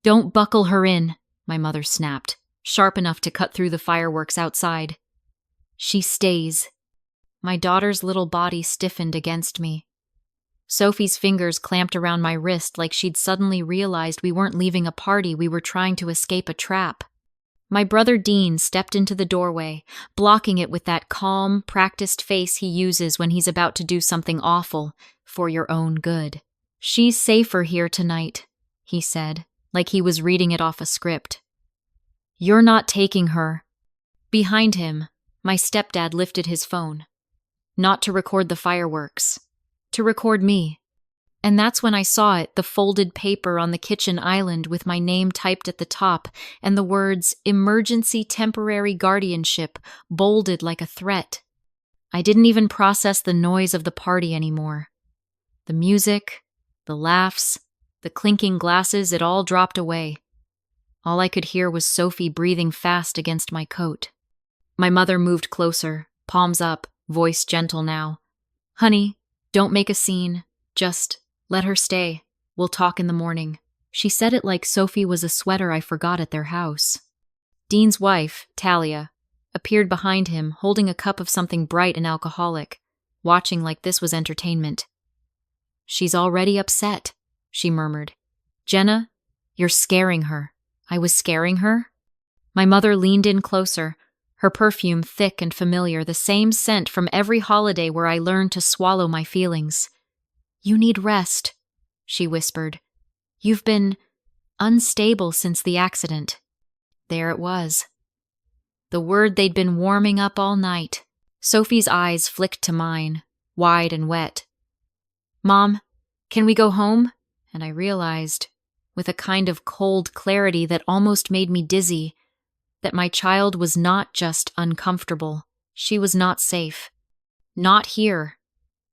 Don't buckle her in, my mother snapped, sharp enough to cut through the fireworks outside. She stays. My daughter's little body stiffened against me. Sophie's fingers clamped around my wrist like she'd suddenly realized we weren't leaving a party, we were trying to escape a trap. My brother Dean stepped into the doorway, blocking it with that calm, practiced face he uses when he's about to do something awful for your own good. She's safer here tonight, he said, like he was reading it off a script. You're not taking her. Behind him, my stepdad lifted his phone. Not to record the fireworks. To record me. And that's when I saw it, the folded paper on the kitchen island with my name typed at the top and the words "Emergency Temporary Guardianship" bolded like a threat. I didn't even process the noise of the party anymore. The music, the laughs, the clinking glasses, it all dropped away. All I could hear was Sophie breathing fast against my coat. My mother moved closer, palms up, voice gentle now. Honey, don't make a scene. Just let her stay. We'll talk in the morning. She said it like Sophie was a sweater I forgot at their house. Dean's wife, Talia, appeared behind him, holding a cup of something bright and alcoholic, watching like this was entertainment. She's already upset, she murmured. Jenna, you're scaring her. I was scaring her? My mother leaned in closer, her perfume thick and familiar, the same scent from every holiday where I learned to swallow my feelings. You need rest, she whispered. You've been unstable since the accident. There it was. The word they'd been warming up all night. Sophie's eyes flicked to mine, wide and wet. Mom, can we go home? And I realized, with a kind of cold clarity that almost made me dizzy, that my child was not just uncomfortable. She was not safe. Not here.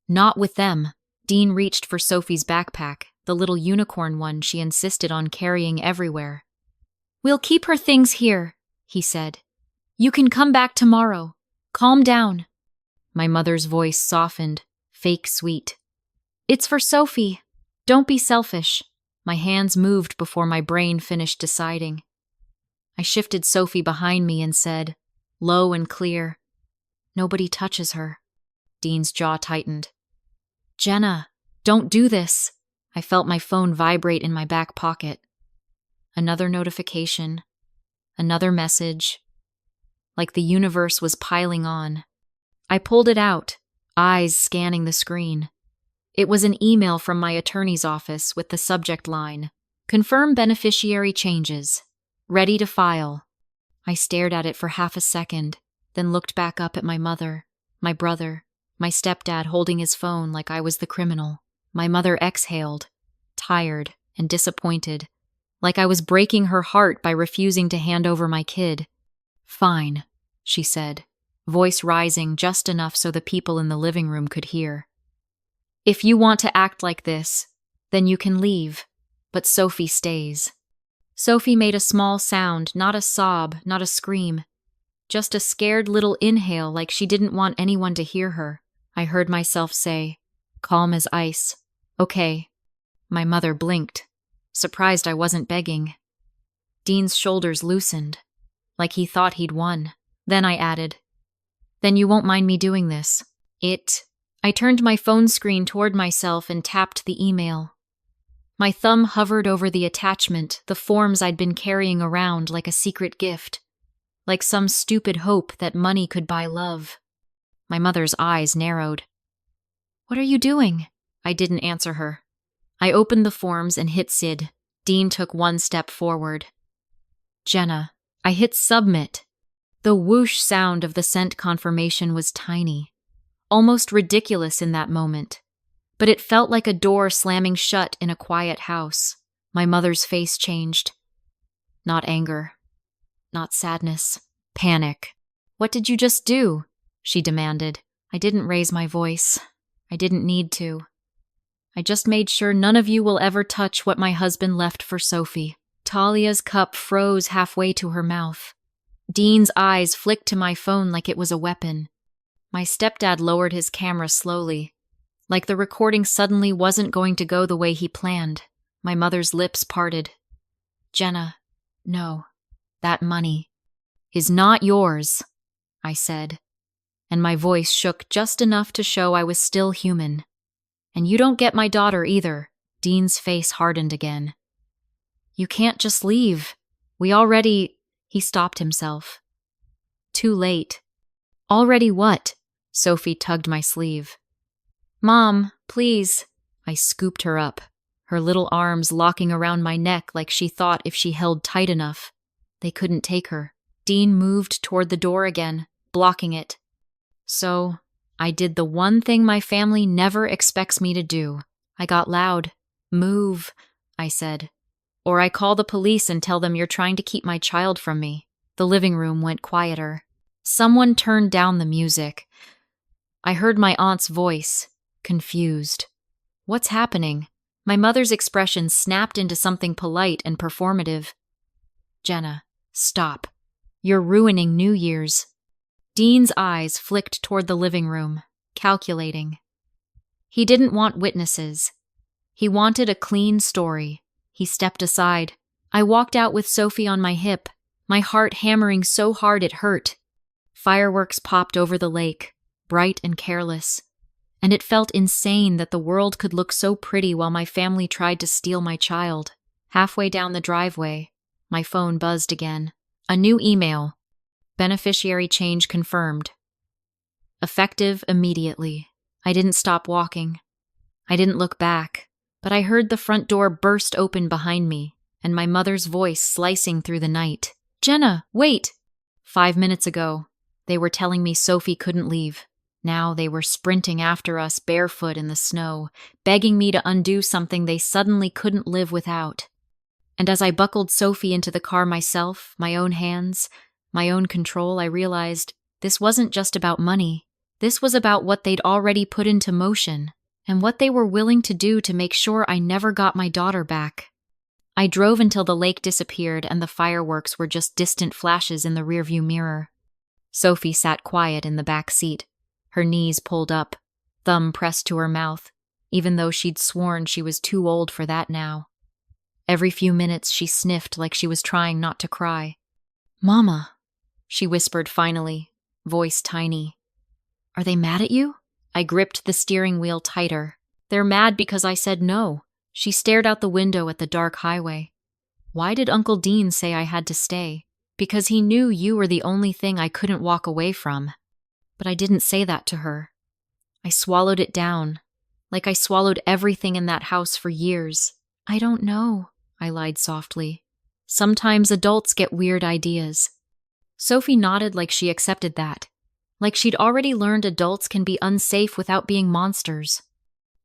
Not with them. Dean reached for Sophie's backpack, the little unicorn one she insisted on carrying everywhere. We'll keep her things here, he said. You can come back tomorrow. Calm down. My mother's voice softened, fake sweet. It's for Sophie. Don't be selfish. My hands moved before my brain finished deciding. I shifted Sophie behind me and said, low and clear, nobody touches her. Dean's jaw tightened. Jenna, don't do this. I felt my phone vibrate in my back pocket. Another notification. Another message. Like the universe was piling on. I pulled it out, eyes scanning the screen. It was an email from my attorney's office with the subject line, Confirm beneficiary changes. Ready to file. I stared at it for half a second, then looked back up at my mother, my brother, my stepdad holding his phone like I was the criminal. My mother exhaled, tired and disappointed, like I was breaking her heart by refusing to hand over my kid. Fine, she said, voice rising just enough so the people in the living room could hear. If you want to act like this, then you can leave, but Sophie stays. Sophie made a small sound, not a sob, not a scream. Just a scared little inhale like she didn't want anyone to hear her. I heard myself say, calm as ice, okay. My mother blinked, surprised I wasn't begging. Dean's shoulders loosened, like he thought he'd won. Then I added, then you won't mind me doing this. I turned my phone screen toward myself and tapped the email. My thumb hovered over the attachment, the forms I'd been carrying around like a secret gift, like some stupid hope that money could buy love. My mother's eyes narrowed. What are you doing? I didn't answer her. I opened the forms and hit Sid. Dean took one step forward. Jenna, I hit submit. The whoosh sound of the sent confirmation was tiny, almost ridiculous in that moment. But it felt like a door slamming shut in a quiet house. My mother's face changed. Not anger. Not sadness. Panic. What did you just do? She demanded. I didn't raise my voice. I didn't need to. I just made sure none of you will ever touch what my husband left for Sophie. Talia's cup froze halfway to her mouth. Dean's eyes flicked to my phone like it was a weapon. My stepdad lowered his camera slowly, like the recording suddenly wasn't going to go the way he planned. My mother's lips parted. Jenna, no, that money is not yours, I said, and my voice shook just enough to show I was still human. And you don't get my daughter either. Dean's face hardened again. You can't just leave. He stopped himself. Too late. Already what? Sophie tugged my sleeve. Mom, please. I scooped her up, her little arms locking around my neck like she thought if she held tight enough, they couldn't take her. Dean moved toward the door again, blocking it. So, I did the one thing my family never expects me to do. I got loud. Move, I said. Or I call the police and tell them you're trying to keep my child from me. The living room went quieter. Someone turned down the music. I heard my aunt's voice, confused. What's happening? My mother's expression snapped into something polite and performative. Jenna, stop. You're ruining New Year's. Dean's eyes flicked toward the living room, calculating. He didn't want witnesses. He wanted a clean story. He stepped aside. I walked out with Sophie on my hip, my heart hammering so hard it hurt. Fireworks popped over the lake, bright and careless, and it felt insane that the world could look so pretty while my family tried to steal my child. Halfway down the driveway, my phone buzzed again. A new email. Beneficiary change confirmed. Effective immediately. I didn't stop walking. I didn't look back, but I heard the front door burst open behind me, and my mother's voice slicing through the night. Jenna, wait! 5 minutes ago, they were telling me Sophie couldn't leave. Now they were sprinting after us barefoot in the snow, begging me to undo something they suddenly couldn't live without. And as I buckled Sophie into the car myself, my own hands, my own control, I realized this wasn't just about money. This was about what they'd already put into motion, and what they were willing to do to make sure I never got my daughter back. I drove until the lake disappeared and the fireworks were just distant flashes in the rearview mirror. Sophie sat quiet in the back seat, her knees pulled up, thumb pressed to her mouth, even though she'd sworn she was too old for that now. Every few minutes she sniffed like she was trying not to cry. Mama, she whispered finally, voice tiny. Are they mad at you? I gripped the steering wheel tighter. They're mad because I said no. She stared out the window at the dark highway. Why did Uncle Dean say I had to stay? Because he knew you were the only thing I couldn't walk away from. But I didn't say that to her. I swallowed it down, like I swallowed everything in that house for years. I don't know, I lied softly. Sometimes adults get weird ideas. Sophie nodded like she accepted that, like she'd already learned adults can be unsafe without being monsters.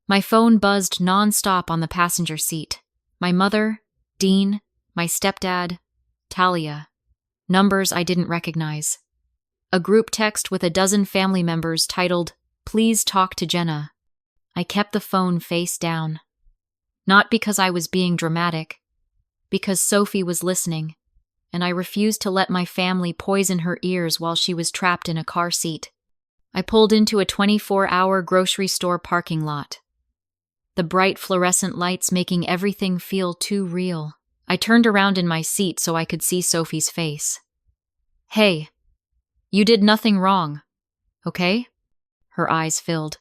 My phone buzzed non-stop on the passenger seat. My mother, Dean, my stepdad, Talia. Numbers I didn't recognize. A group text with a dozen family members titled, Please talk to Jenna. I kept the phone face down. Not because I was being dramatic, because Sophie was listening, and I refused to let my family poison her ears while she was trapped in a car seat. I pulled into a 24-hour grocery store parking lot. The bright fluorescent lights making everything feel too real. I turned around in my seat so I could see Sophie's face. Hey, you did nothing wrong, okay? Her eyes filled.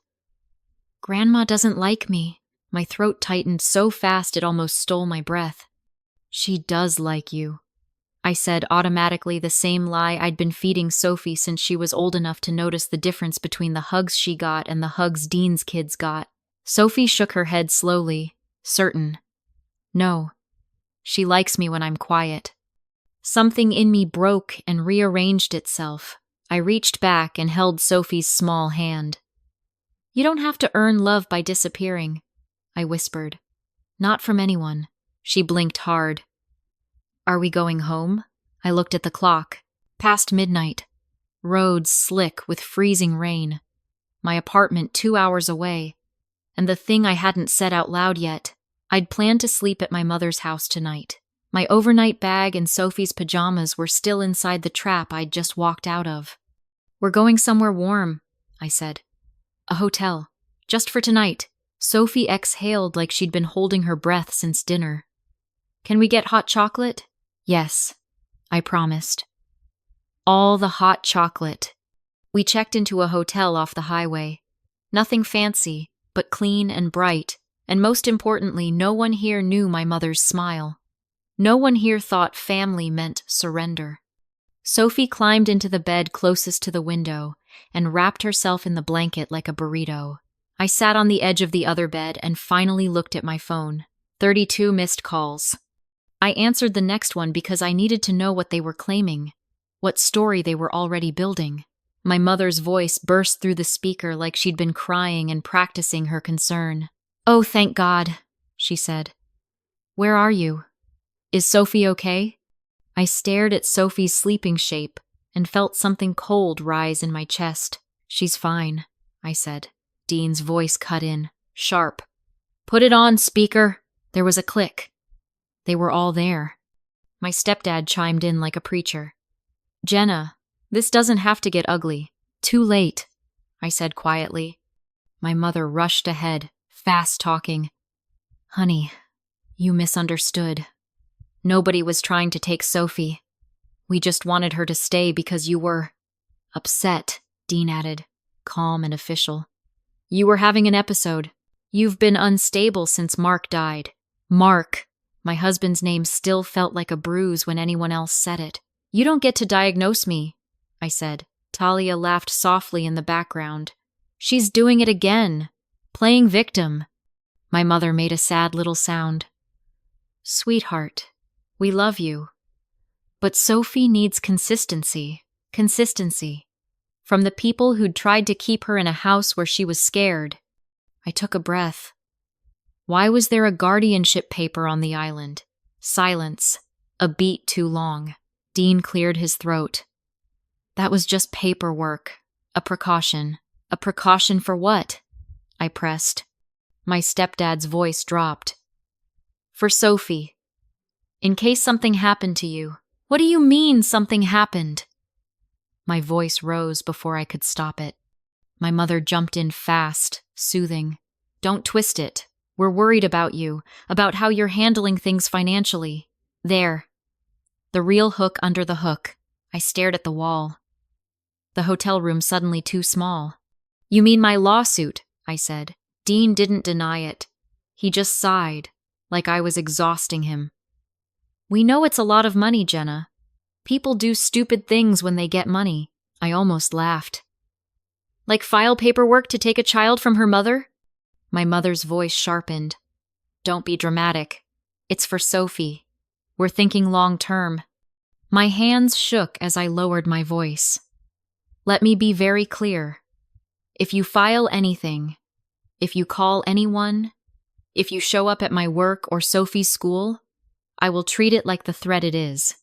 Grandma doesn't like me. My throat tightened so fast it almost stole my breath. She does like you, I said automatically, the same lie I'd been feeding Sophie since she was old enough to notice the difference between the hugs she got and the hugs Dean's kids got. Sophie shook her head slowly, certain. No, she likes me when I'm quiet. Something in me broke and rearranged itself. I reached back and held Sophie's small hand. You don't have to earn love by disappearing, I whispered. Not from anyone. She blinked hard. Are we going home? I looked at the clock. Past midnight. Roads slick with freezing rain. My apartment 2 hours away. And the thing I hadn't said out loud yet, I'd planned to sleep at my mother's house tonight. My overnight bag and Sophie's pajamas were still inside the trap I'd just walked out of. We're going somewhere warm, I said. A hotel. Just for tonight. Sophie exhaled like she'd been holding her breath since dinner. Can we get hot chocolate? Yes, I promised. All the hot chocolate. We checked into a hotel off the highway. Nothing fancy, but clean and bright, and most importantly, no one here knew my mother's smile. No one here thought family meant surrender. Sophie climbed into the bed closest to the window and wrapped herself in the blanket like a burrito. I sat on the edge of the other bed and finally looked at my phone. 32 missed calls. I answered the next one because I needed to know what they were claiming, what story they were already building. My mother's voice burst through the speaker like she'd been crying and practicing her concern. "Oh, thank God," she said. "Where are you? Is Sophie okay?" I stared at Sophie's sleeping shape and felt something cold rise in my chest. "She's fine," I said. Dean's voice cut in, sharp. "Put it on, speaker." There was a click. They were all there. My stepdad chimed in like a preacher. "Jenna, this doesn't have to get ugly. Too late," I said quietly. My mother rushed ahead, fast talking. "Honey, you misunderstood. Nobody was trying to take Sophie. We just wanted her to stay because you were upset," Dean added, calm and official. "You were having an episode. You've been unstable since Mark died." Mark. My husband's name still felt like a bruise when anyone else said it. "You don't get to diagnose me," I said. Talia laughed softly in the background. "She's doing it again. Playing victim." My mother made a sad little sound. "Sweetheart, we love you. But Sophie needs consistency. Consistency. From the people who'd tried to keep her in a house where she was scared." I took a breath. Why was there a guardianship paper on the island? Silence. A beat too long. Dean cleared his throat. "That was just paperwork. A precaution. A precaution for what?" I pressed. My stepdad's voice dropped. "For Sophie. In case something happened to you." "What do you mean something happened?" My voice rose before I could stop it. My mother jumped in fast, soothing. "Don't twist it. We're worried about you, about how you're handling things financially." There. The real hook under the hook. I stared at the wall. The hotel room suddenly too small. "You mean my lawsuit?" I said. Dean didn't deny it. He just sighed, like I was exhausting him. "We know it's a lot of money, Jenna. People do stupid things when they get money." I almost laughed. "Like file paperwork to take a child from her mother?" My mother's voice sharpened. "Don't be dramatic. It's for Sophie. We're thinking long term." My hands shook as I lowered my voice. "Let me be very clear. If you file anything, if you call anyone, if you show up at my work or Sophie's school, I will treat it like the threat it is."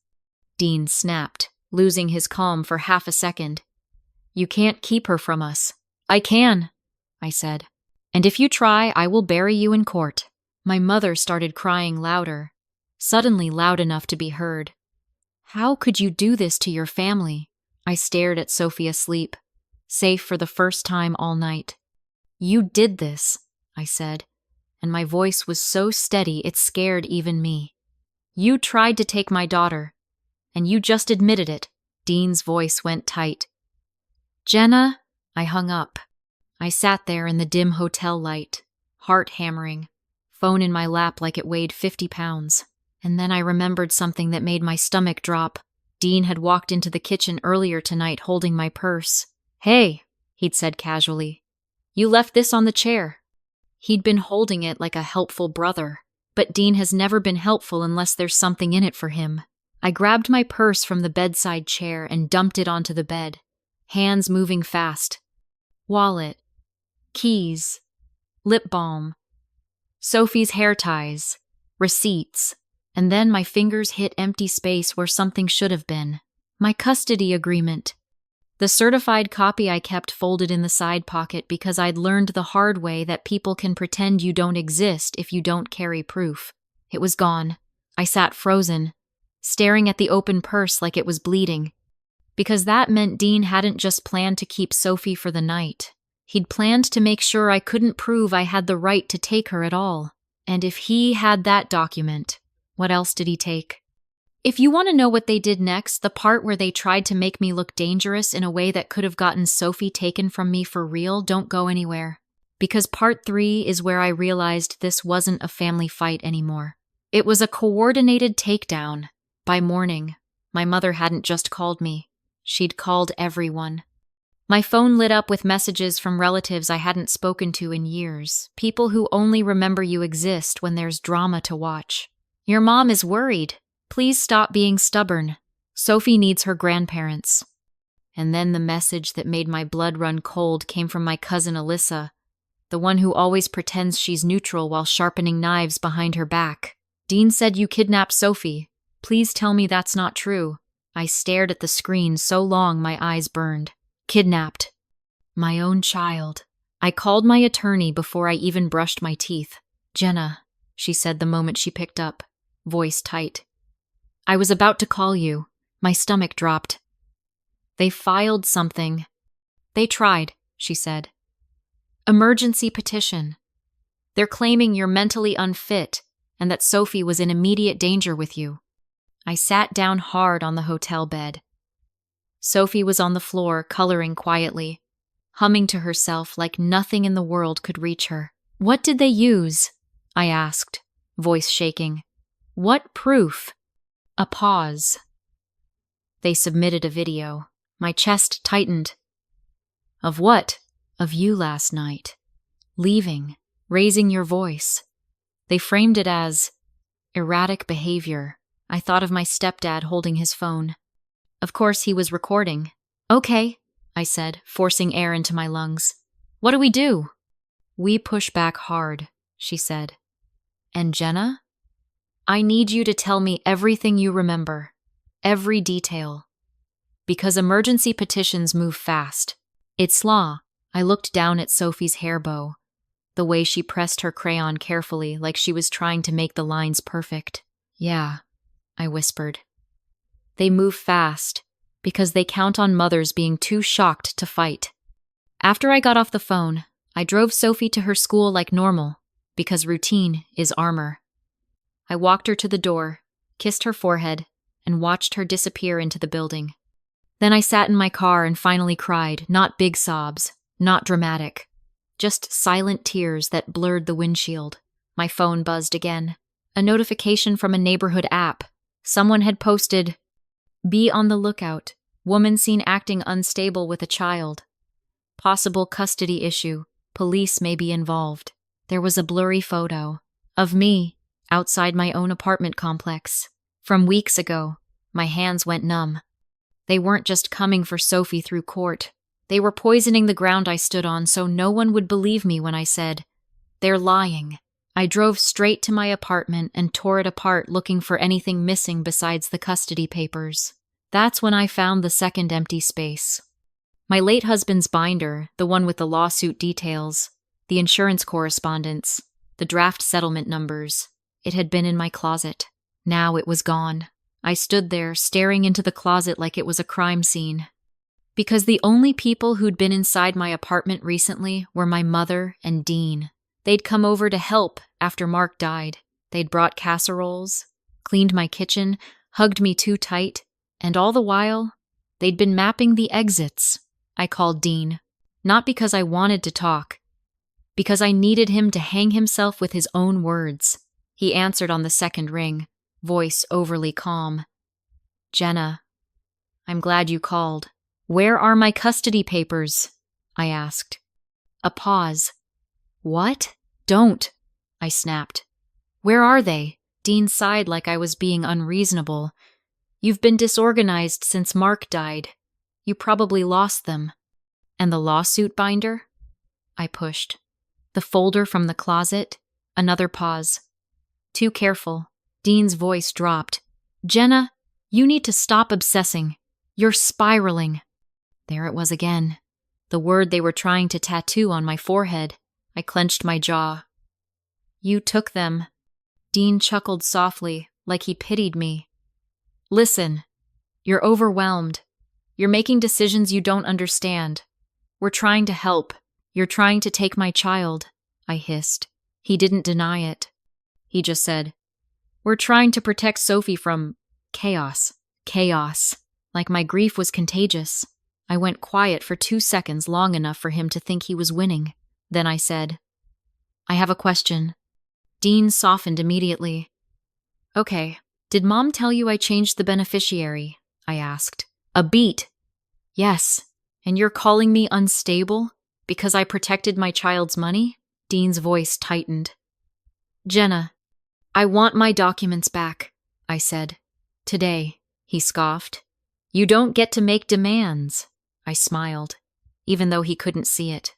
Dean snapped, losing his calm for half a second. "You can't keep her from us." "I can," I said. "And if you try, I will bury you in court." My mother started crying louder, suddenly loud enough to be heard. "How could you do this to your family?" I stared at Sophie asleep, safe for the first time all night. "You did this," I said, and my voice was so steady it scared even me. "You tried to take my daughter, and you just admitted it." Dean's voice went tight. "Jenna," I hung up. I sat there in the dim hotel light, heart hammering, phone in my lap like it weighed 50 pounds. And then I remembered something that made my stomach drop. Dean had walked into the kitchen earlier tonight holding my purse. "Hey," he'd said casually, "you left this on the chair." He'd been holding it like a helpful brother, but Dean has never been helpful unless there's something in it for him. I grabbed my purse from the bedside chair and dumped it onto the bed, hands moving fast. Wallet. Keys, lip balm, Sophie's hair ties, receipts, and then my fingers hit empty space where something should have been. My custody agreement. The certified copy I kept folded in the side pocket because I'd learned the hard way that people can pretend you don't exist if you don't carry proof. It was gone. I sat frozen, staring at the open purse like it was bleeding. Because that meant Dean hadn't just planned to keep Sophie for the night. He'd planned to make sure I couldn't prove I had the right to take her at all. And if he had that document, What else did he take? If you want to know what they did next, the part where they tried to make me look dangerous in a way that could have gotten Sophie taken from me for real, don't go anywhere. Because part 3 is where I realized this wasn't a family fight anymore. It was a coordinated takedown. By morning, my mother hadn't just called me. She'd called everyone. My phone lit up with messages from relatives I hadn't spoken to in years, people who only remember you exist when there's drama to watch. Your mom is worried. Please stop being stubborn. Sophie needs her grandparents. And then the message that made my blood run cold came from my cousin Alyssa, the one who always pretends she's neutral while sharpening knives behind her back. Dean said you kidnapped Sophie. Please tell me that's not true. I stared at the screen so long my eyes burned. Kidnapped. My own child. I called my attorney before I even brushed my teeth. Jenna, she said the moment she picked up, voice tight. I was about to call you. My stomach dropped. They filed something. They tried, she said. Emergency petition. They're claiming you're mentally unfit and that Sophie was in immediate danger with you. I sat down hard on the hotel bed. Sophie was on the floor, coloring quietly, humming to herself like nothing in the world could reach her. What did they use? I asked, voice shaking. What proof? A pause. They submitted a video. My chest tightened. Of what? Of you last night. Leaving, raising your voice. They framed it as erratic behavior. I thought of my stepdad holding his phone. Of course he was recording. Okay, I said, forcing air into my lungs. What do we do? We push back hard, she said. And Jenna? I need you to tell me everything you remember. Every detail. Because emergency petitions move fast. It's law. I looked down at Sophie's hair bow, the way she pressed her crayon carefully like she was trying to make the lines perfect. Yeah, I whispered. They move fast because they count on mothers being too shocked to fight. After I got off the phone, I drove Sophie to her school like normal because routine is armor. I walked her to the door, kissed her forehead, and watched her disappear into the building. Then I sat in my car and finally cried, not big sobs, not dramatic, just silent tears that blurred the windshield. My phone buzzed again. A notification from a neighborhood app. Someone had posted, "Be on the lookout. Woman seen acting unstable with a child. Possible custody issue. Police may be involved." There was a blurry photo of me outside my own apartment complex. From weeks ago, my hands went numb. They weren't just coming for Sophie through court. They were poisoning the ground I stood on so no one would believe me when I said, "They're lying." I drove straight to my apartment and tore it apart looking for anything missing besides the custody papers. That's when I found the second empty space. My late husband's binder, the one with the lawsuit details, the insurance correspondence, the draft settlement numbers. It had been in my closet. Now it was gone. I stood there, staring into the closet like it was a crime scene. Because the only people who'd been inside my apartment recently were my mother and Dean. They'd come over to help after Mark died. They'd brought casseroles, cleaned my kitchen, hugged me too tight, and all the while, they'd been mapping the exits. I called Dean, not because I wanted to talk, because I needed him to hang himself with his own words. He answered on the second ring, voice overly calm. "Jenna, I'm glad you called. Where are my custody papers?" I asked. A pause. "What? Don't," I snapped. "Where are they?" Dean sighed like I was being unreasonable. "You've been disorganized since Mark died. You probably lost them." "And the lawsuit binder?" I pushed. "The folder from the closet?" Another pause. "Too careful." Dean's voice dropped. "Jenna, you need to stop obsessing. You're spiraling." There it was again. The word they were trying to tattoo on my forehead. I clenched my jaw. "You took them." Dean chuckled softly, like he pitied me. "Listen, you're overwhelmed. You're making decisions you don't understand. We're trying to help. You're trying to take my child," I hissed. He didn't deny it. He just said, We're trying to protect Sophie from chaos. Chaos. Like my grief was contagious. I went quiet for 2 seconds, long enough for him to think he was winning. Then I said, I have a question. Dean softened immediately. Okay, did Mom tell you I changed the beneficiary? I asked. A beat. Yes. And you're calling me unstable because I protected my child's money? Dean's voice tightened. Jenna, I want my documents back, I said. Today, he scoffed. You don't get to make demands, I smiled, even though he couldn't see it.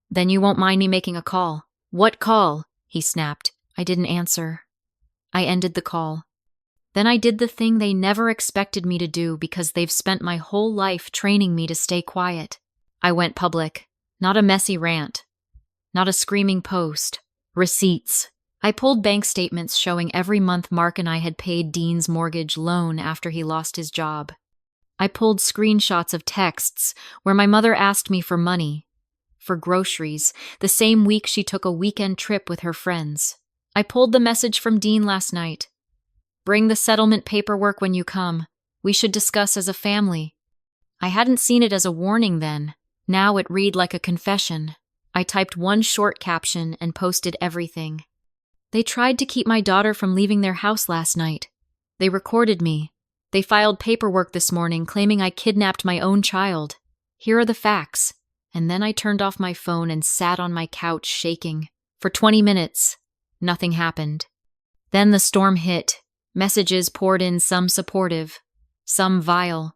Then you won't mind me making a call. What call? He snapped. I didn't answer. I ended the call. Then I did the thing they never expected me to do because they've spent my whole life training me to stay quiet. I went public. Not a messy rant. Not a screaming post. Receipts. I pulled bank statements showing every month Mark and I had paid Dean's mortgage loan after he lost his job. I pulled screenshots of texts where my mother asked me for money, for groceries, the same week she took a weekend trip with her friends. I pulled the message from Dean last night. Bring the settlement paperwork when you come. We should discuss as a family. I hadn't seen it as a warning then. Now it read like a confession. I typed one short caption and posted everything. They tried to keep my daughter from leaving their house last night. They recorded me. They filed paperwork this morning claiming I kidnapped my own child. Here are the facts. And then I turned off my phone and sat on my couch shaking. For 20 minutes, nothing happened. Then the storm hit. Messages poured in, some supportive, some vile.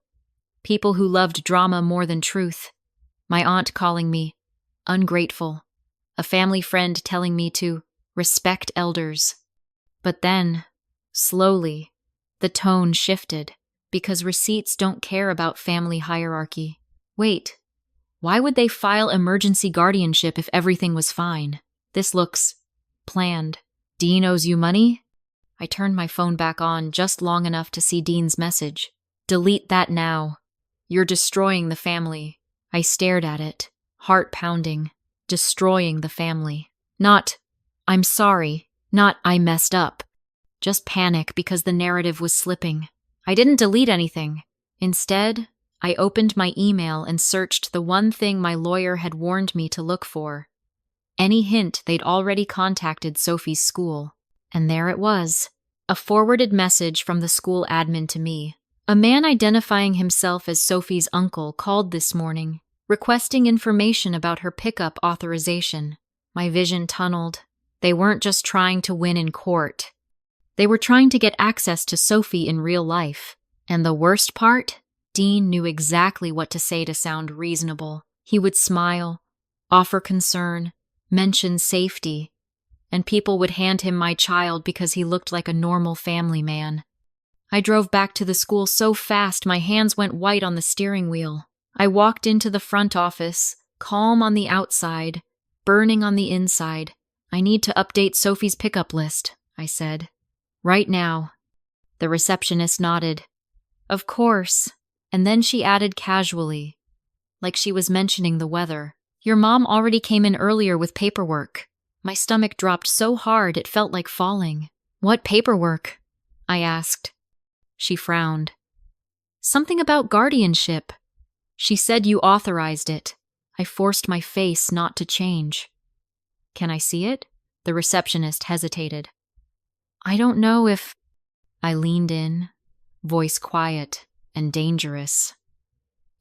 People who loved drama more than truth. My aunt calling me ungrateful. A family friend telling me to respect elders. But then, slowly, the tone shifted because receipts don't care about family hierarchy. Wait, why would they file emergency guardianship if everything was fine? This looks planned. Dean owes you money? I turned my phone back on just long enough to see Dean's message. Delete that now. You're destroying the family. I stared at it, heart pounding. Destroying the family. Not, I'm sorry. Not, I messed up. Just panic because the narrative was slipping. I didn't delete anything. Instead, I opened my email and searched the one thing my lawyer had warned me to look for. Any hint they'd already contacted Sophie's school. And there it was, a forwarded message from the school admin to me. A man identifying himself as Sophie's uncle called this morning, requesting information about her pickup authorization. My vision tunneled. They weren't just trying to win in court. They were trying to get access to Sophie in real life. And the worst part? Dean knew exactly what to say to sound reasonable. He would smile, offer concern, mention safety, and people would hand him my child because he looked like a normal family man. I drove back to the school so fast my hands went white on the steering wheel. I walked into the front office, calm on the outside, burning on the inside. I need to update Sophie's pickup list, I said. Right now. The receptionist nodded. Of course. And then she added casually, like she was mentioning the weather. Your mom already came in earlier with paperwork. My stomach dropped so hard it felt like falling. What paperwork? I asked. She frowned. Something about guardianship. She said you authorized it. I forced my face not to change. Can I see it? The receptionist hesitated. I don't know if... I leaned in, voice quiet and dangerous.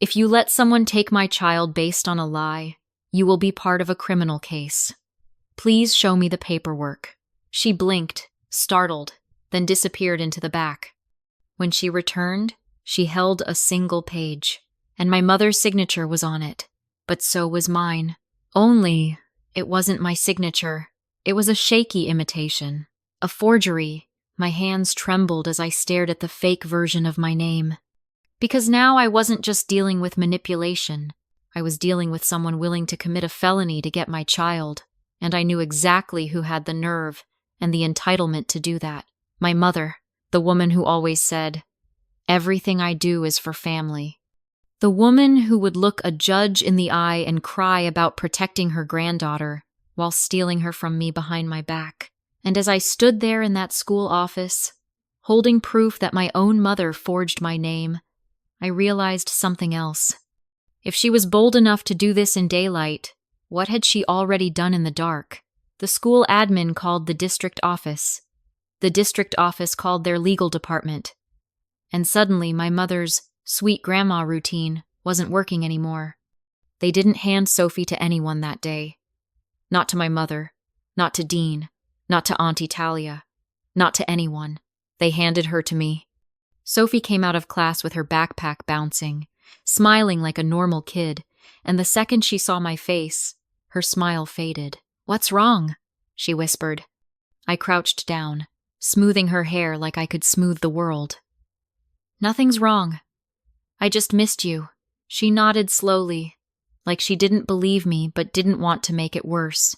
If you let someone take my child based on a lie, you will be part of a criminal case. Please show me the paperwork. She blinked, startled, then disappeared into the back. When she returned, she held a single page, and my mother's signature was on it, but so was mine. Only, it wasn't my signature. It was a shaky imitation, a forgery. My hands trembled as I stared at the fake version of my name. Because now I wasn't just dealing with manipulation. I was dealing with someone willing to commit a felony to get my child, and I knew exactly who had the nerve and the entitlement to do that. My mother, the woman who always said, "Everything I do is for family." The woman who would look a judge in the eye and cry about protecting her granddaughter while stealing her from me behind my back. And as I stood there in that school office, holding proof that my own mother forged my name, I realized something else. If she was bold enough to do this in daylight, what had she already done in the dark? The school admin called the district office. The district office called their legal department. And suddenly my mother's sweet grandma routine wasn't working anymore. They didn't hand Sophie to anyone that day. Not to my mother, not to Dean, not to Auntie Talia, not to anyone. They handed her to me. Sophie came out of class with her backpack bouncing, smiling like a normal kid, and the second she saw my face, her smile faded. "What's wrong?" she whispered. I crouched down, smoothing her hair like I could smooth the world. "Nothing's wrong. I just missed you." She nodded slowly, like she didn't believe me but didn't want to make it worse.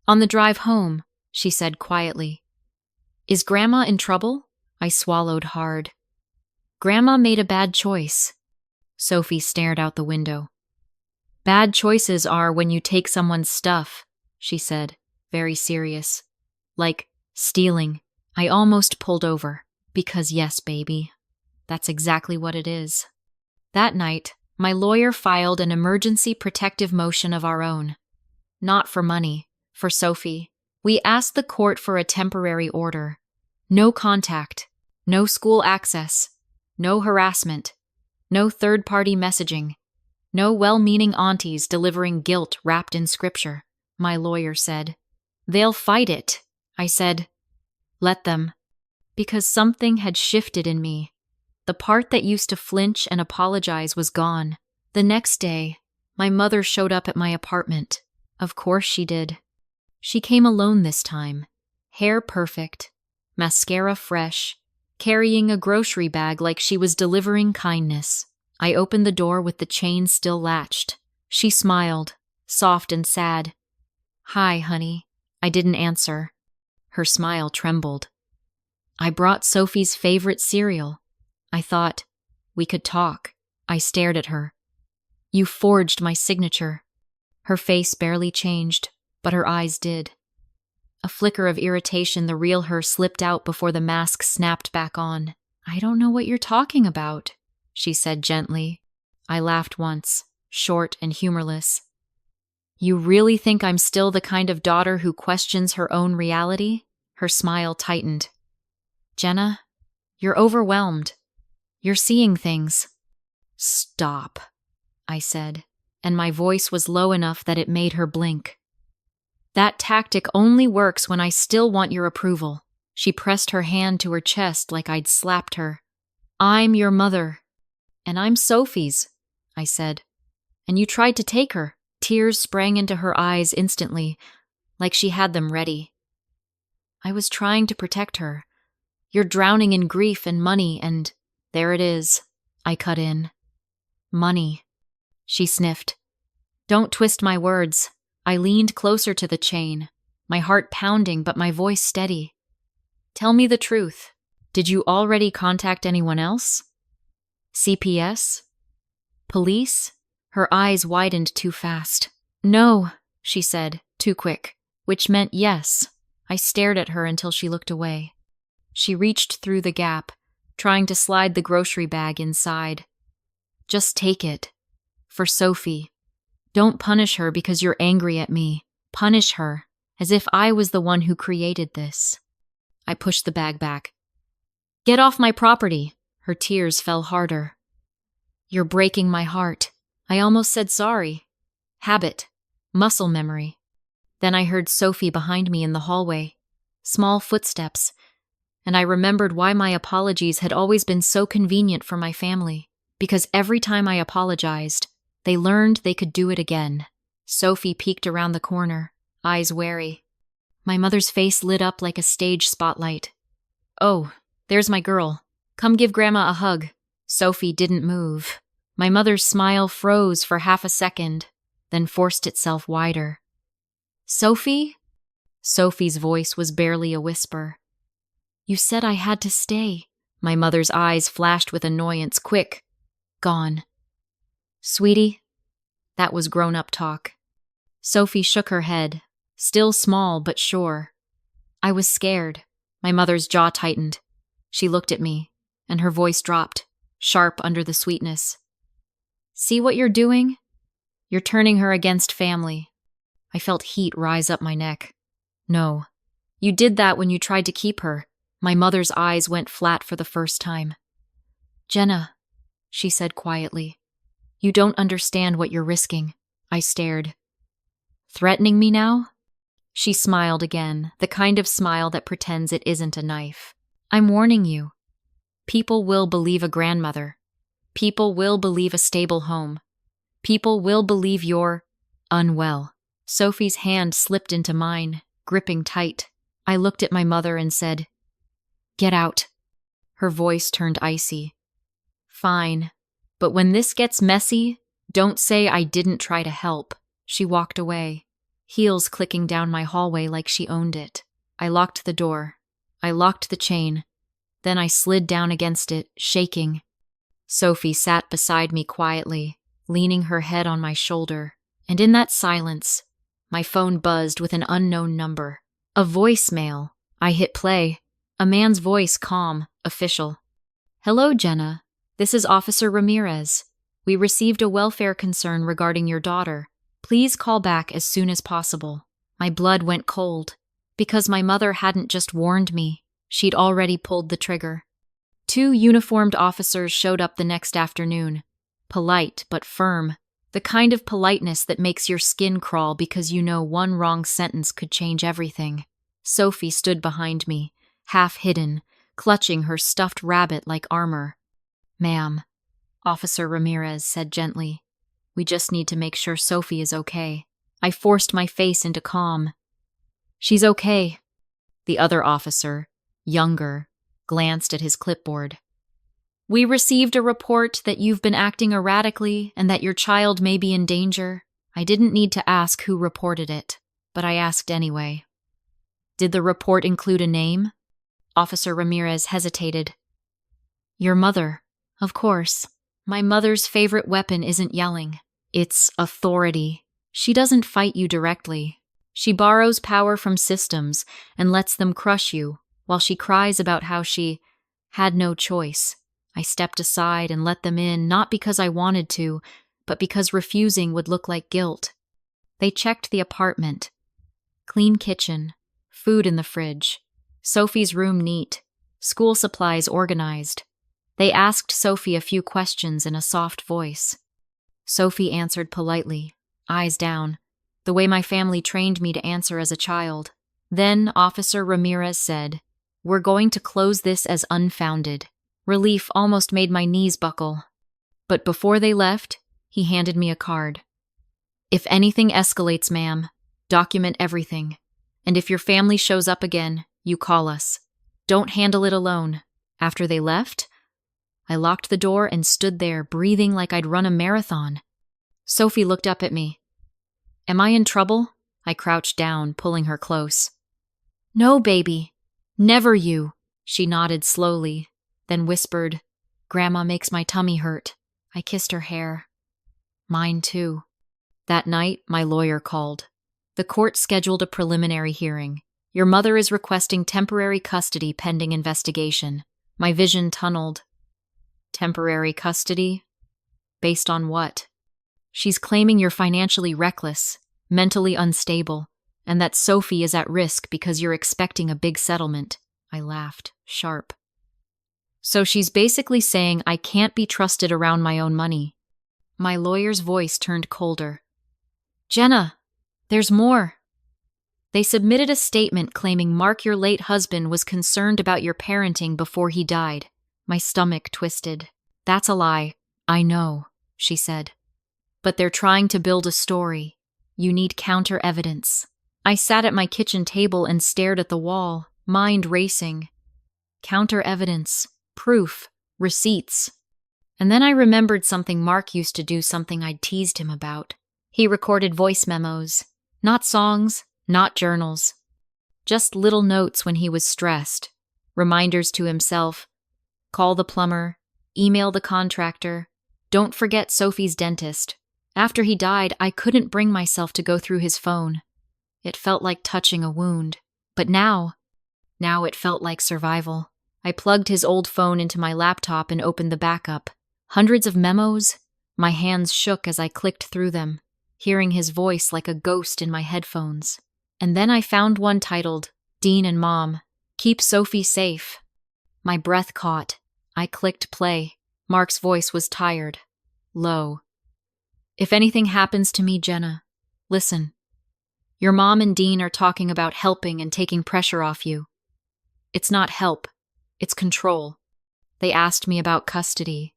"On the drive home," she said quietly. "Is Grandma in trouble?" I swallowed hard. "Grandma made a bad choice." Sophie stared out the window. "Bad choices are when you take someone's stuff," she said, very serious. "Like stealing." I almost pulled over. Because yes, baby, that's exactly what it is. That night, my lawyer filed an emergency protective motion of our own. Not for money, for Sophie. We asked the court for a temporary order. No contact, no school access, no harassment, no third-party messaging, no well-meaning aunties delivering guilt wrapped in scripture, my lawyer said. "They'll fight it," I said. "Let them." Because something had shifted in me. The part that used to flinch and apologize was gone. The next day, my mother showed up at my apartment. Of course she did. She came alone this time, hair perfect, mascara fresh, carrying a grocery bag like she was delivering kindness. I opened the door with the chain still latched. She smiled, soft and sad. "Hi, honey." I didn't answer. Her smile trembled. "I brought Sophie's favorite cereal." I thought, we could talk. I stared at her. "You forged my signature." Her face barely changed, but her eyes did. A flicker of irritation, the real her slipped out before the mask snapped back on. "I don't know what you're talking about," she said gently. I laughed once, short and humorless. "You really think I'm still the kind of daughter who questions her own reality?" Her smile tightened. "Jenna, you're overwhelmed. You're seeing things." "Stop," I said, and my voice was low enough that it made her blink. "That tactic only works when I still want your approval." She pressed her hand to her chest like I'd slapped her. "I'm your mother." "And I'm Sophie's," I said. "And you tried to take her." Tears sprang into her eyes instantly, like she had them ready. "I was trying to protect her. You're drowning in grief and money, and there it is." I cut in. "Money." She sniffed. "Don't twist my words." I leaned closer to the chain, my heart pounding but my voice steady. "Tell me the truth. Did you already contact anyone else? CPS? Police?" Her eyes widened too fast. "No," she said, too quick, which meant yes. I stared at her until she looked away. She reached through the gap, trying to slide the grocery bag inside. "Just take it. For Sophie. Don't punish her because you're angry at me. Punish her, as if I was the one who created this." I pushed the bag back. "Get off my property." Her tears fell harder. "You're breaking my heart." I almost said sorry. Habit. Muscle memory. Then I heard Sophie behind me in the hallway. Small footsteps. And I remembered why my apologies had always been so convenient for my family. Because every time I apologized, they learned they could do it again. Sophie peeked around the corner, eyes wary. My mother's face lit up like a stage spotlight. "Oh, there's my girl. Come give Grandma a hug." Sophie didn't move. My mother's smile froze for half a second, then forced itself wider. "Sophie?" Sophie's voice was barely a whisper. "You said I had to stay." My mother's eyes flashed with annoyance. Quick. Gone. "Sweetie?" That was grown-up talk. Sophie shook her head, still small but sure. I was scared. My mother's jaw tightened. She looked at me, and her voice dropped, sharp under the sweetness. See what you're doing? You're turning her against family. I felt heat rise up my neck. No. You did that when you tried to keep her. My mother's eyes went flat for the first time. Jenna, she said quietly, you don't understand what you're risking. I stared. Threatening me now? She smiled again, the kind of smile that pretends it isn't a knife. I'm warning you. People will believe a grandmother. People will believe a stable home. People will believe you're unwell. Sophie's hand slipped into mine, gripping tight. I looked at my mother and said, Get out. Her voice turned icy. Fine, but when this gets messy, don't say I didn't try to help. She walked away, heels clicking down my hallway like she owned it. I locked the door. I locked the chain. Then I slid down against it, shaking. Sophie sat beside me quietly, leaning her head on my shoulder, and in that silence, my phone buzzed with an unknown number. A voicemail. I hit play. A man's voice, calm, official. Hello, Jenna. This is Officer Ramirez. We received a welfare concern regarding your daughter. Please call back as soon as possible. My blood went cold, because my mother hadn't just warned me. She'd already pulled the trigger. 2 uniformed officers showed up the next afternoon. Polite but firm. The kind of politeness that makes your skin crawl because you know one wrong sentence could change everything. Sophie stood behind me, half hidden, clutching her stuffed rabbit like armor. Ma'am, Officer Ramirez said gently, we just need to make sure Sophie is okay. I forced my face into calm. She's okay. The other officer, younger, glanced at his clipboard. We received a report that you've been acting erratically and that your child may be in danger. I didn't need to ask who reported it, but I asked anyway. Did the report include a name? Officer Ramirez hesitated. Your mother, of course. My mother's favorite weapon isn't yelling. It's authority. She doesn't fight you directly. She borrows power from systems and lets them crush you, while she cries about how she had no choice. I stepped aside and let them in, not because I wanted to, but because refusing would look like guilt. They checked the apartment. Clean kitchen, food in the fridge, Sophie's room neat, school supplies organized. They asked Sophie a few questions in a soft voice. Sophie answered politely, eyes down, the way my family trained me to answer as a child. Then Officer Ramirez said, We're going to close this as unfounded. Relief almost made my knees buckle. But before they left, he handed me a card. If anything escalates, ma'am, document everything. And if your family shows up again, you call us. Don't handle it alone. After they left, I locked the door and stood there, breathing like I'd run a marathon. Sophie looked up at me. Am I in trouble? I crouched down, pulling her close. No, baby. Never you. She nodded slowly, then whispered, Grandma makes my tummy hurt. I kissed her hair. Mine too. That night, my lawyer called. The court scheduled a preliminary hearing. Your mother is requesting temporary custody pending investigation. My vision tunneled. Temporary custody? Based on what? She's claiming you're financially reckless, mentally unstable, and that Sophie is at risk because you're expecting a big settlement. I laughed, sharp. So she's basically saying I can't be trusted around my own money. My lawyer's voice turned colder. Jenna, there's more. They submitted a statement claiming Mark, your late husband, was concerned about your parenting before he died. My stomach twisted. That's a lie. I know, she said. But they're trying to build a story. You need counter evidence. I sat at my kitchen table and stared at the wall, mind racing. Counter evidence, proof, receipts. And then I remembered something Mark used to do, something I'd teased him about. He recorded voice memos. Not songs, not journals. Just little notes when he was stressed. Reminders to himself. Call the plumber. Email the contractor. Don't forget Sophie's dentist. After he died, I couldn't bring myself to go through his phone. It felt like touching a wound. But now, Now it felt like survival. I plugged his old phone into my laptop and opened the backup. Hundreds of memos. My hands shook as I clicked through them, hearing his voice like a ghost in my headphones. And then I found one titled, Dean and Mom, Keep Sophie Safe. My breath caught. I clicked play. Mark's voice was tired, low. If anything happens to me, Jenna, listen. Your mom and Dean are talking about helping and taking pressure off you. It's not help, it's control. They asked me about custody.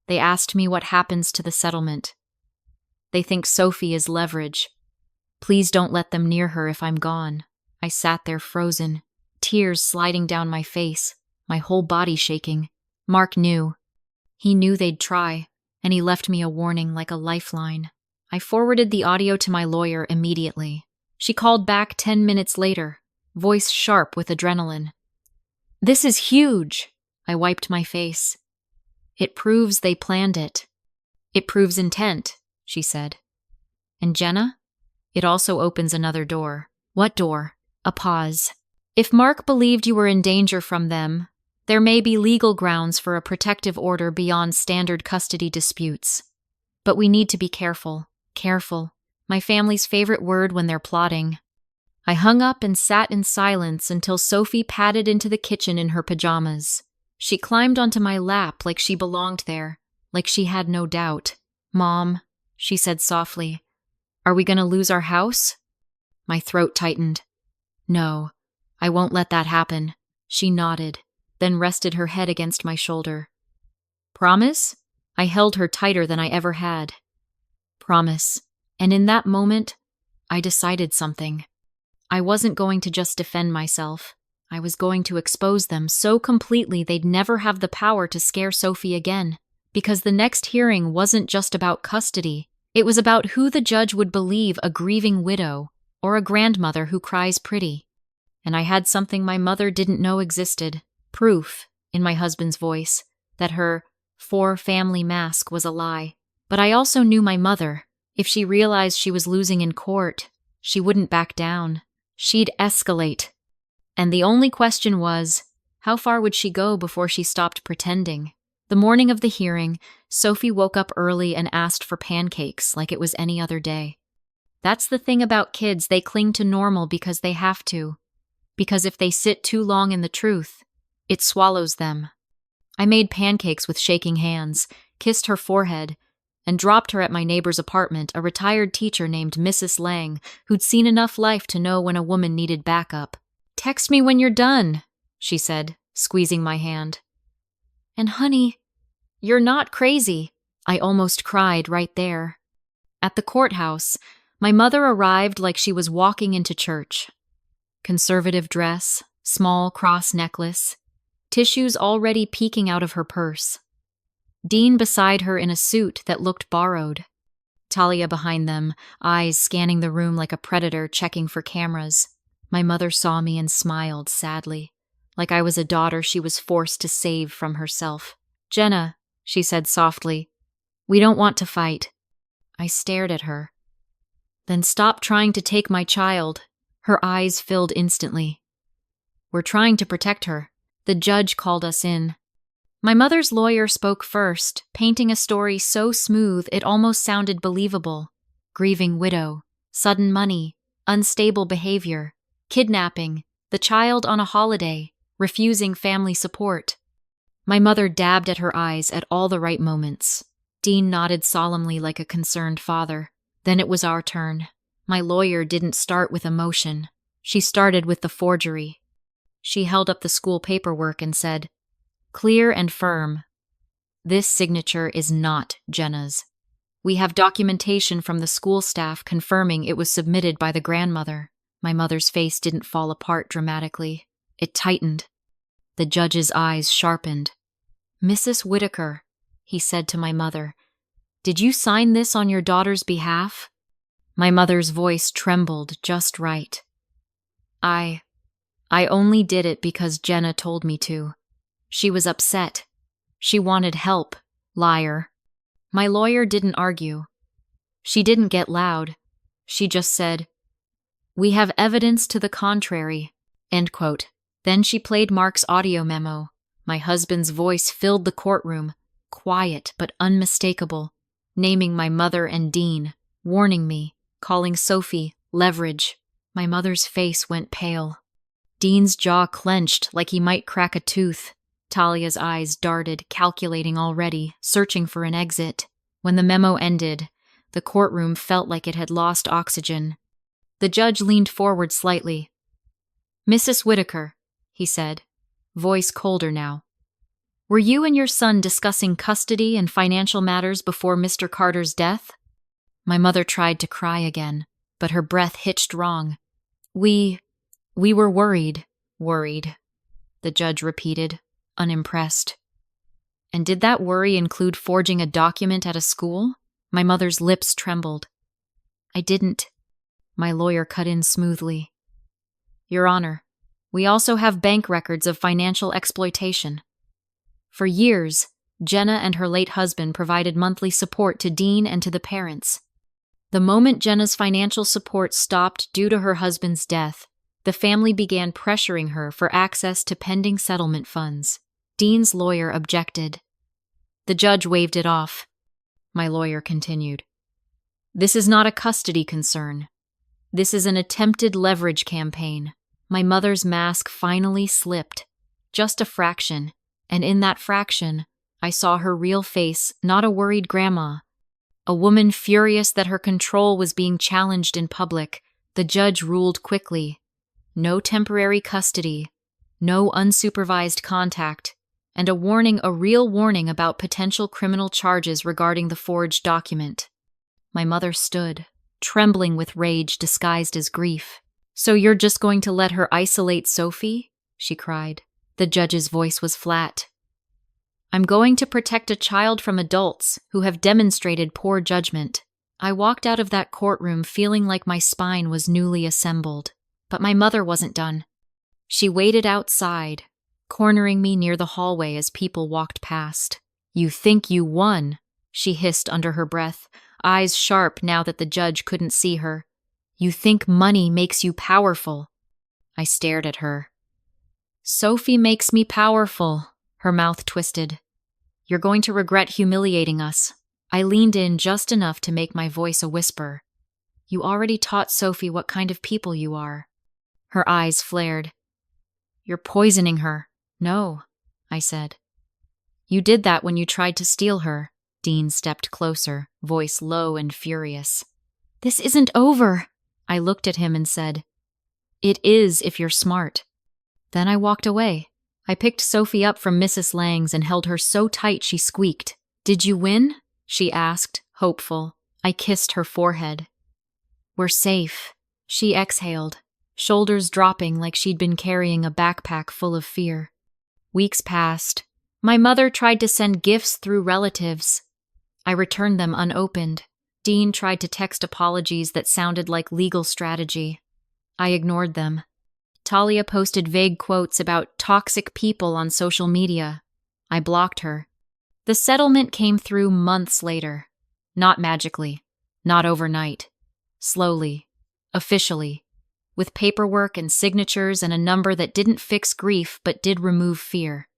They asked me what happens to the settlement. They think Sophie is leverage. Please don't let them near her if I'm gone. I sat there frozen, tears sliding down my face, my whole body shaking. Mark knew. He knew they'd try, and he left me a warning like a lifeline. I forwarded the audio to my lawyer immediately. She called back 10 minutes later, voice sharp with adrenaline. This is huge. I wiped my face. It proves they planned it. It proves intent, she said. And Jenna? It also opens another door. What door? A pause. If Mark believed you were in danger from them, there may be legal grounds for a protective order beyond standard custody disputes. But we need to be careful. Careful. My family's favorite word when they're plotting. I hung up and sat in silence until Sophie padded into the kitchen in her pajamas. She climbed onto my lap like she belonged there, like she had no doubt. Mom, she said softly, are we going to lose our house? My throat tightened. No, I won't let that happen. She nodded, then rested her head against my shoulder. Promise? I held her tighter than I ever had. Promise. And in that moment, I decided something. I wasn't going to just defend myself. I was going to expose them so completely they'd never have the power to scare Sophie again. Because the next hearing wasn't just about custody. It was about who the judge would believe, a grieving widow or a grandmother who cries pretty. And I had something my mother didn't know existed. Proof, in my husband's voice, that her four-family mask was a lie. But I also knew my mother. If she realized she was losing in court, she wouldn't back down. She'd escalate. And the only question was, how far would she go before she stopped pretending? The morning of the hearing, Sophie woke up early and asked for pancakes like it was any other day. That's the thing about kids, they cling to normal because they have to. Because if they sit too long in the truth, it swallows them. I made pancakes with shaking hands, kissed her forehead, and dropped her at my neighbor's apartment, a retired teacher named Mrs. Lang, who'd seen enough life to know when a woman needed backup. Text me when you're done, she said, squeezing my hand. And honey, you're not crazy. I almost cried right there. At the courthouse, my mother arrived like she was walking into church. Conservative dress, small cross necklace, tissues already peeking out of her purse. Dean beside her in a suit that looked borrowed. Talia behind them, eyes scanning the room like a predator checking for cameras. My mother saw me and smiled sadly, like I was a daughter she was forced to save from herself. Jenna, she said softly, we don't want to fight. I stared at her. Then stop trying to take my child. Her eyes filled instantly. We're trying to protect her. The judge called us in. My mother's lawyer spoke first, painting a story so smooth it almost sounded believable. Grieving widow, sudden money, unstable behavior, kidnapping, the child on a holiday, refusing family support. My mother dabbed at her eyes at all the right moments. Dean nodded solemnly like a concerned father. Then it was our turn. My lawyer didn't start with emotion. She started with the forgery. She held up the school paperwork and said, clear and firm. This signature is not Jenna's. We have documentation from the school staff confirming it was submitted by the grandmother. My mother's face didn't fall apart dramatically. It tightened. The judge's eyes sharpened. Mrs. Whitaker, he said to my mother, did you sign this on your daughter's behalf? My mother's voice trembled just right. I only did it because Jenna told me to. She was upset. She wanted help. Liar. My lawyer didn't argue. She didn't get loud. She just said, we have evidence to the contrary. End quote. Then she played Mark's audio memo. My husband's voice filled the courtroom, quiet but unmistakable, naming my mother and Dean, warning me, calling Sophie leverage. My mother's face went pale. Dean's jaw clenched like he might crack a tooth. Talia's eyes darted, calculating already, searching for an exit. When the memo ended, the courtroom felt like it had lost oxygen. The judge leaned forward slightly. "Mrs. Whitaker," he said, voice colder now. "Were you and your son discussing custody and financial matters before Mr. Carter's death?" My mother tried to cry again, but her breath hitched wrong. We were worried, the judge repeated, unimpressed. "And did that worry include forging a document at a school?" My mother's lips trembled. "I didn't," my lawyer cut in smoothly. "Your Honor, we also have bank records of financial exploitation. For years, Jenna and her late husband provided monthly support to Dean and to the parents. The moment Jenna's financial support stopped due to her husband's death, the family began pressuring her for access to pending settlement funds. Dean's lawyer objected. The judge waved it off. My lawyer continued. "This is not a custody concern. This is an attempted leverage campaign." My mother's mask finally slipped, just a fraction, and in that fraction, I saw her real face, not a worried grandma. A woman furious that her control was being challenged in public. The judge ruled quickly. No temporary custody, no unsupervised contact, and a real warning about potential criminal charges regarding the forged document. My mother stood, trembling with rage disguised as grief. "So you're just going to let her isolate Sophie?" she cried. The judge's voice was flat. "I'm going to protect a child from adults who have demonstrated poor judgment." I walked out of that courtroom feeling like my spine was newly assembled. But my mother wasn't done. She waited outside, cornering me near the hallway as people walked past. "You think you won," she hissed under her breath, eyes sharp now that the judge couldn't see her. "You think money makes you powerful." I stared at her. "Sophie makes me powerful," her mouth twisted. "You're going to regret humiliating us." I leaned in just enough to make my voice a whisper. "You already taught Sophie what kind of people you are." Her eyes flared. "You're poisoning her." "No," I said. "You did that when you tried to steal her." Dean stepped closer, voice low and furious. "This isn't over." I looked at him and said, "It is if you're smart." Then I walked away. I picked Sophie up from Mrs. Lang's and held her so tight she squeaked. "Did you win?" she asked, hopeful. I kissed her forehead. "We're safe." She exhaled, shoulders dropping like she'd been carrying a backpack full of fear. Weeks passed. My mother tried to send gifts through relatives. I returned them unopened. Dean tried to text apologies that sounded like legal strategy. I ignored them. Talia posted vague quotes about toxic people on social media. I blocked her. The settlement came through months later. Not magically. Not overnight. Slowly. Officially. With paperwork and signatures and a number that didn't fix grief but did remove fear.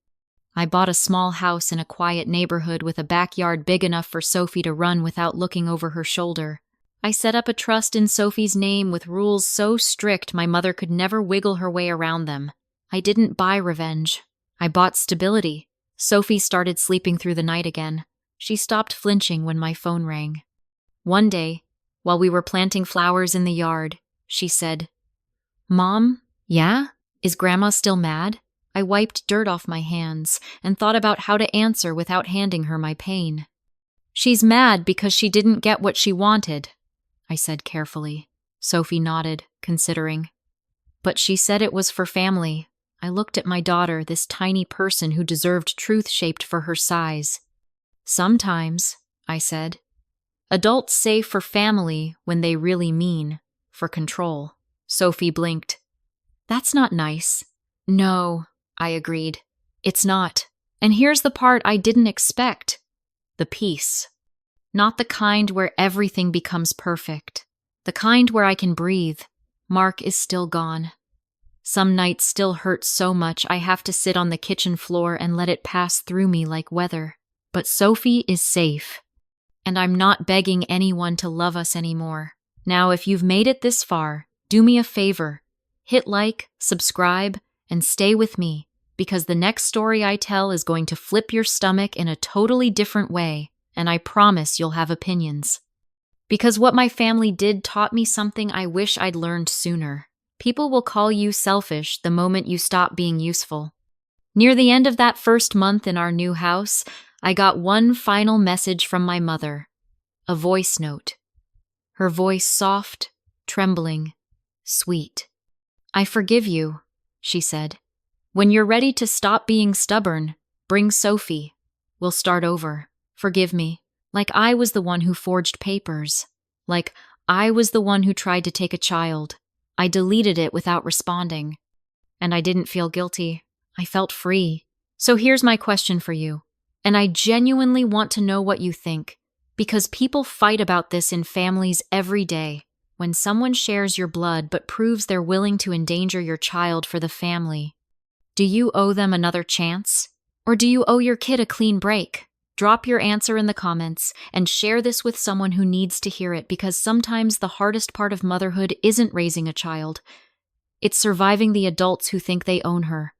I bought a small house in a quiet neighborhood with a backyard big enough for Sophie to run without looking over her shoulder. I set up a trust in Sophie's name with rules so strict my mother could never wiggle her way around them. I didn't buy revenge. I bought stability. Sophie started sleeping through the night again. She stopped flinching when my phone rang. One day, while we were planting flowers in the yard, she said, "Mom, yeah? Is Grandma still mad?" I wiped dirt off my hands and thought about how to answer without handing her my pain. "She's mad because she didn't get what she wanted," I said carefully. Sophie nodded, considering. "But she said it was for family." I looked at my daughter, this tiny person who deserved truth shaped for her size. "Sometimes," I said. "Adults say for family when they really mean for control." Sophie blinked. "That's not nice." "No," I agreed. "It's not. And here's the part I didn't expect. The peace. Not the kind where everything becomes perfect. The kind where I can breathe. Mark is still gone. Some nights still hurt so much I have to sit on the kitchen floor and let it pass through me like weather. But Sophie is safe, and I'm not begging anyone to love us anymore. Now, if you've made it this far, do me a favor. Hit like, subscribe, and stay with me, because the next story I tell is going to flip your stomach in a totally different way, and I promise you'll have opinions. Because what my family did taught me something I wish I'd learned sooner. People will call you selfish the moment you stop being useful. Near the end of that first month in our new house, I got one final message from my mother, a voice note. Her voice soft, trembling, sweet. "I forgive you," she said. "When you're ready to stop being stubborn, bring Sophie. We'll start over. Forgive me. Like I was the one who forged papers. Like I was the one who tried to take a child. I deleted it without responding. And I didn't feel guilty. I felt free. So here's my question for you. And I genuinely want to know what you think. Because people fight about this in families every day. When someone shares your blood but proves they're willing to endanger your child for the family. Do you owe them another chance? Or do you owe your kid a clean break? Drop your answer in the comments and share this with someone who needs to hear it, because sometimes the hardest part of motherhood isn't raising a child. It's surviving the adults who think they own her.